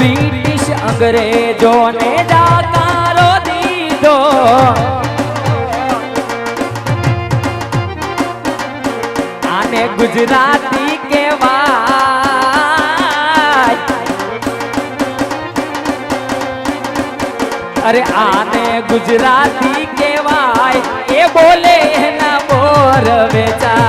British અંગ્રેજોને જાકારો દીધો આને ગુજરાતી કહેવાય અરે આને ગુજરાતી કહેવાય એ બોલે એના બોર વેચાય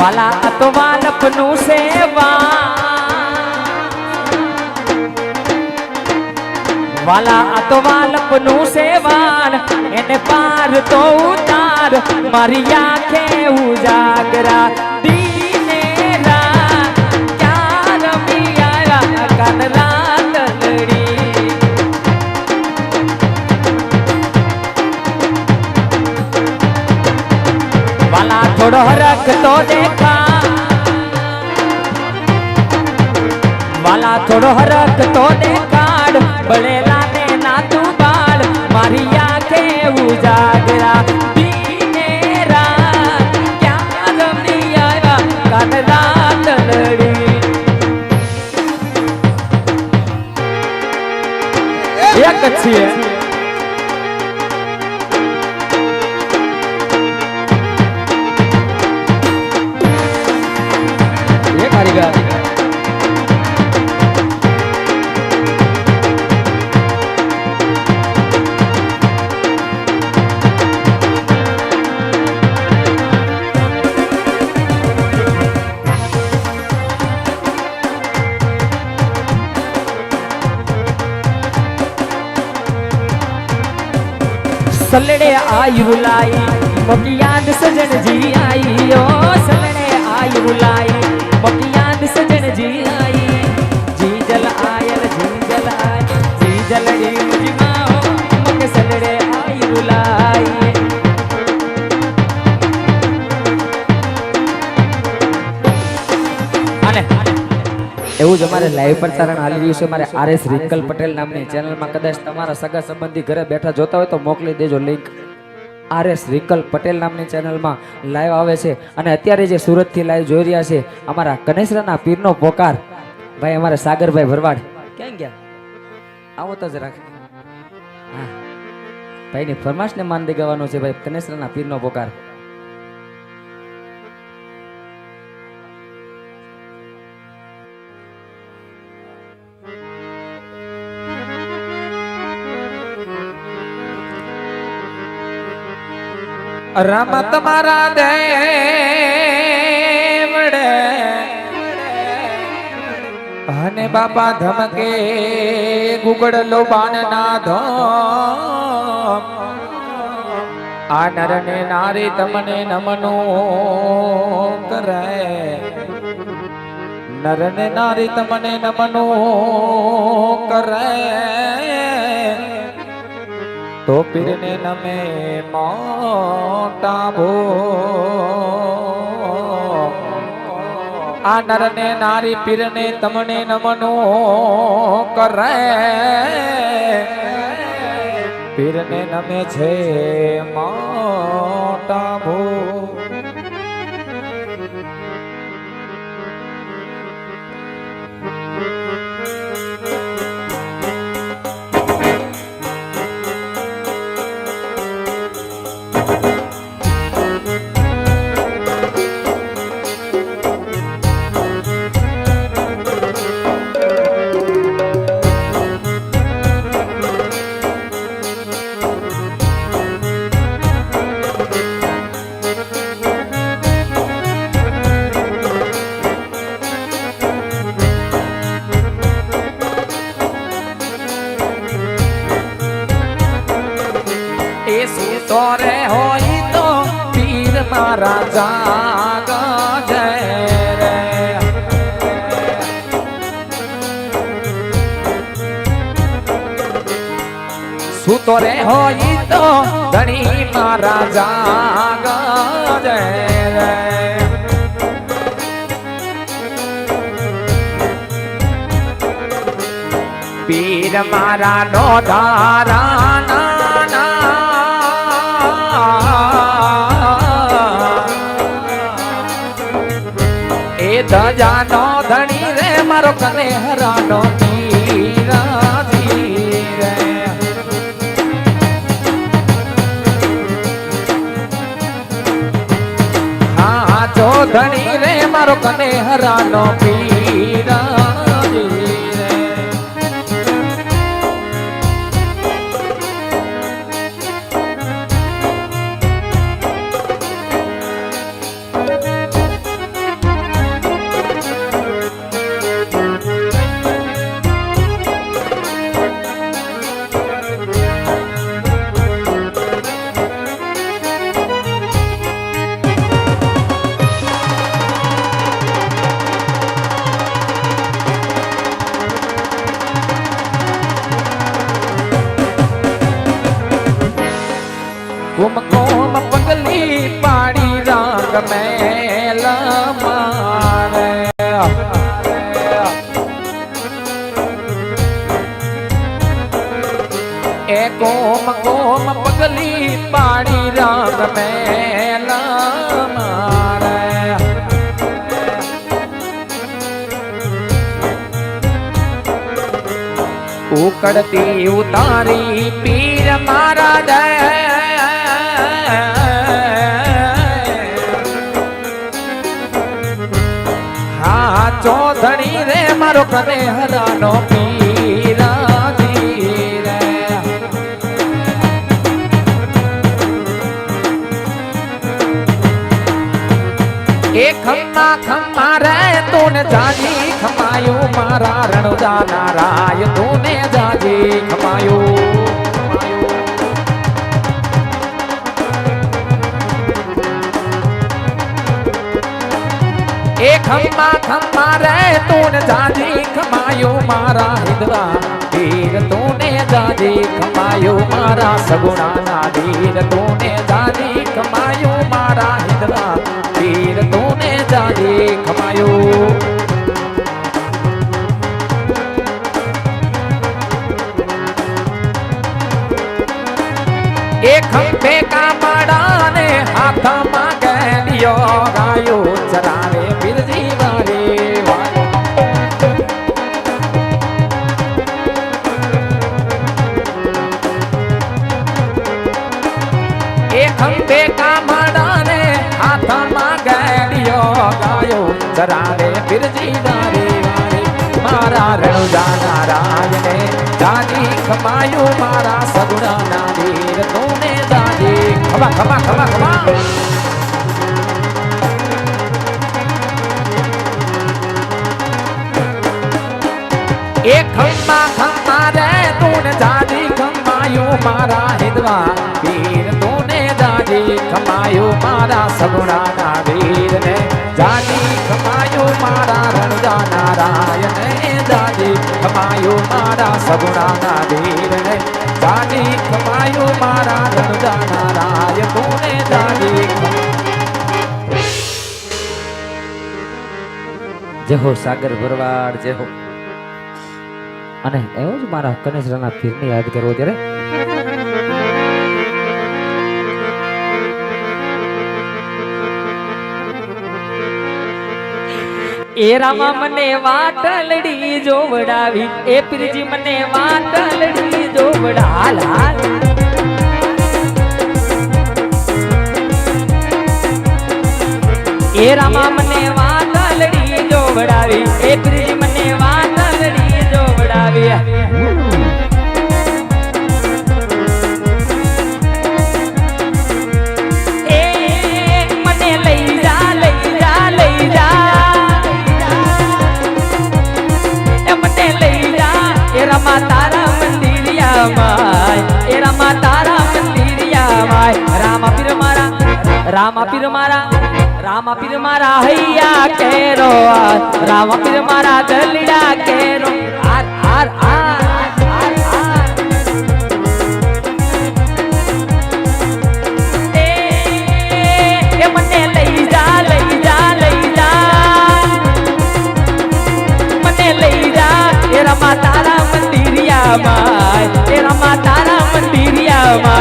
વાલા અતવાલપનું સેવા વાલા અતવાલપનું સેવાન એને પાર તો ઉતાર મારી આંખે ઉજાગરા દીને રાત ક્યાં રમી આયા કાન રાત લડી વાલા થોડો હરખ તો દેખા વાલા થોડો હરખ તો દેખાડ બળેલા ને ના તું બાળ મારી આંખે ઉજાગરા દીને રાત ક્યાં રમી આવ્યા કાન રાત લડી એક જ છીએ सलड़े आई रुलाई मोकियाद सजन जी आई ओ सलड़े आई रुलाई मोकियाद सजन जी आई जी जल आयल जी जल आय जी जलड़ी जी माओ मोके सलड़े आई रुलाई आने એવું જ અમારે લાઈવ પ્રસારણ હાલી રહ્યું છે મારે આરએસ રિંકલ પટેલ નામની ચેનલમાં કદાચ તમારા સગા સંબંધી ઘરે બેઠા જોતા હોય તો મોકલી દેજો લિંક આરએસ રિંકલ પટેલ નામની ચેનલમાં લાઈવ આવે છે અને અત્યારે જે સુરતથી લાઈવ જોઈ રહ્યા છે અમારા કનેસરાના પીરનો પોકાર ભાઈ અમારા સાગરભાઈ ભરવાડ ક્યાં ગયા આવો તો જરાક હા ભાઈની ફરમાશને માન દે ગાવાનો છે ભાઈ કનેસરાના પીરનો પોકાર રામ તમારા દેવડે અને બાપા ધમકે ગુગડલો બાણ ના ધમ આ નર ને નારી તમને નમનો કરે નર ને નારી તમને નમનો કરે તો પીરને નમે મોટા ભો આ નર ને નારી પીરને તમને નમનો કરે પીરને નમે છે મોટા ભો મારા જાગ જય રે સૂતો રે હોય તો ધણી મારા જાગ જય રે પીર મારા નો ધારા ના એ ધજાનો ધણી રે મારો કને હરાનો ધણી રે મારો કને હરાનો પીરા કોમ કોમ પગલી પાડી રાગ મેલ મારે એ કોમ કોમ પગલી પાડી રાગ મેલ મારે ઉકળતી ઉતારી પીર મારા જય ચોધણી રે મારો કને હરાનો પીરાજી રે એ ખમ્મા ખમ્મા રે તું જાજી ખમાયું મારા રણુજા નારાય તું જાજી ખમાયું એ ખમ્મા ખમ્મા રે તું જાજી ખમાયું મારા હિંદવા ધીર તું જાજી ખમાયું મારા સગુણા ના ધીર તું જાજી ખમાયું મારા હિંદવા ધીર તું જાજી ખમાયું એ ખંભે કામડા ને હાથમાં ગેલિયો ગાયો ચરાવે બિરજી વારે એ ખંભે કામડા ને હાથમાં ગેલિયો ગાયો ચરાવે બિરજી વારે મારા રણુજા નારાયણે જાજી ખમાયું મારા સગુણા ના ધીર તું જાજી ખમા ખમા ખમા ખમા એ ખમ્મા ખમ્મા રે તું જાજી ખમાયું મારા હિંદવા વીર તું જાજી ખમાયું મારા સગુણા ના વીર ને જાજી ખમાયું મારા રણુજા નારાયણે જાજી ખમાયું મારા સગુણા ના વીર ને જાજી ખમાયું મારા રણુજા નારાય તું જાજી જય હો સાગર ભરવાડ જય હો અને એવો જ મારા કનેસરાના પીરને યાદ કરવો ત્યારે એ રામા મને વાટલડી જોવડાવી એ પીરજી મને વાટલડી જોવડા હાલ હાલ એ રામા મને વાટલડી જોવડાવી એ પીરજી મને વાટલડી જોવડાવી એ મને લઈ જા લઈ જા લઈ જા રમા તારા મંદિરિયા માય એ રમા તારા મંદિરિયા માય રામા પીર મારા રામા પીર મારા હૈયા કેરો રામા પીર મારા દલડા કેરો આર આર આર આર આર એ મને લઈ જા મને લઈ જા એ રમા તારા મંદિરિયામાં એ રમા તારા મંદિરિયામાં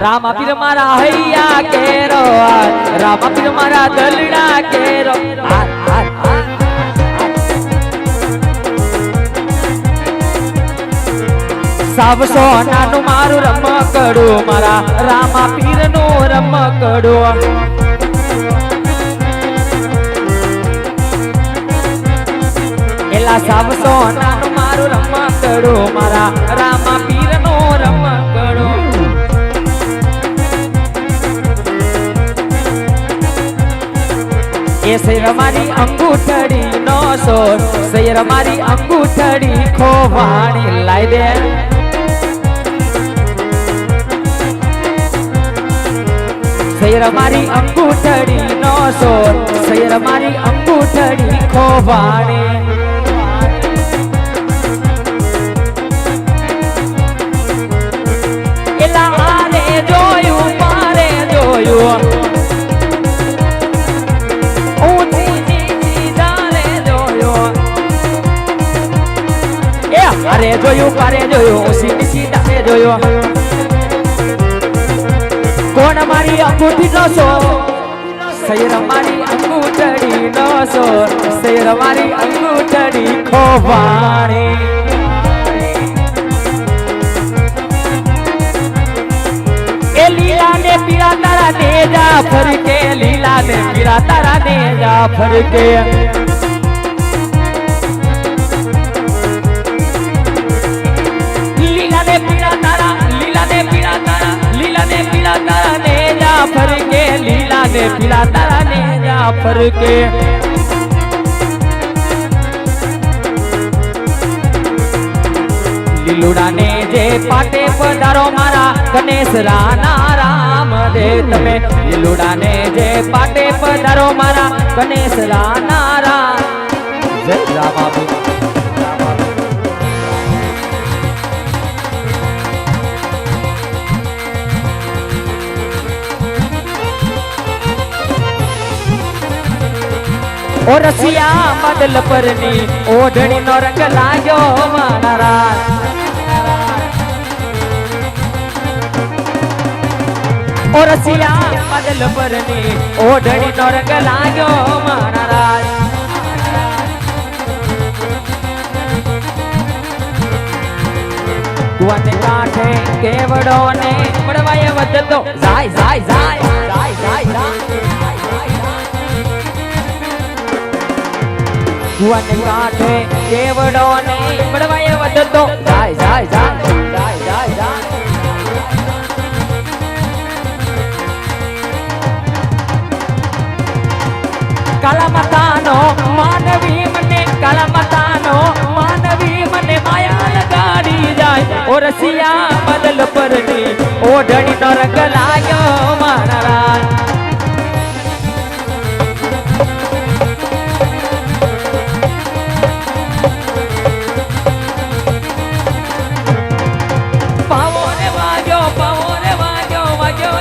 રામા પીર મારા હૈયા કેરો રામા પીર મારા દલડા કેરો આર આર આર સાવ સોનાનું મારું રમકડું મારા રામા પીરનું રમકડું એલા સાવ સોનાનું મારું રમકડું મારા રામા પીરનું રમકડું એ શેર મારી અંગૂઠડી નો સોર શેર મારી અંગૂઠડી ખોવાણી લાઈ દે શેર મારી અંગૂઠડી નો સોર શેર મારી અંગૂઠડી ખોવાણી એલા આરે જોયું મારે જોયું અરે જોયું પારે જોયું સીધી સીધા જોયું કોણ મારી અંગૂઠી નો સો શેર મારી અંગૂઠડી નો સો શેર મારી અંગૂઠડી ખોવાણી એ લીલા ને પીળા તારા નેજા ફરકે લીલા ને પીળા તારા નેજા ફરકે फरके लीला ने पीला तारा ने जा फरके લીલુડા ને જે પાટે પધારો મારા ગણેશ રાના રામ દે તમે લીલુડા ને જે પાટે પધારો મારા ગણેશ રાના રામ જય રામા ओ रसिया मदल परनी ओढ़नी नो रंग लागो मारा ओ रसिया मदल परनी ओढ़नी नो रंग लागो मारा कुआने काठे केवड़ो ने मड़वाए वदतो जाय जाय जाय जाय जाय जाय कुआने काठे केवड़ो ने मड़वाए वदतो जाय जाय जाय जाय जाय जाय काला मतानो मानवी मने काला मतानो मानवी मने माया लगाड़ी जाय ओ रसिया बदल परनी ओढ़नी नो रंग लाग्यो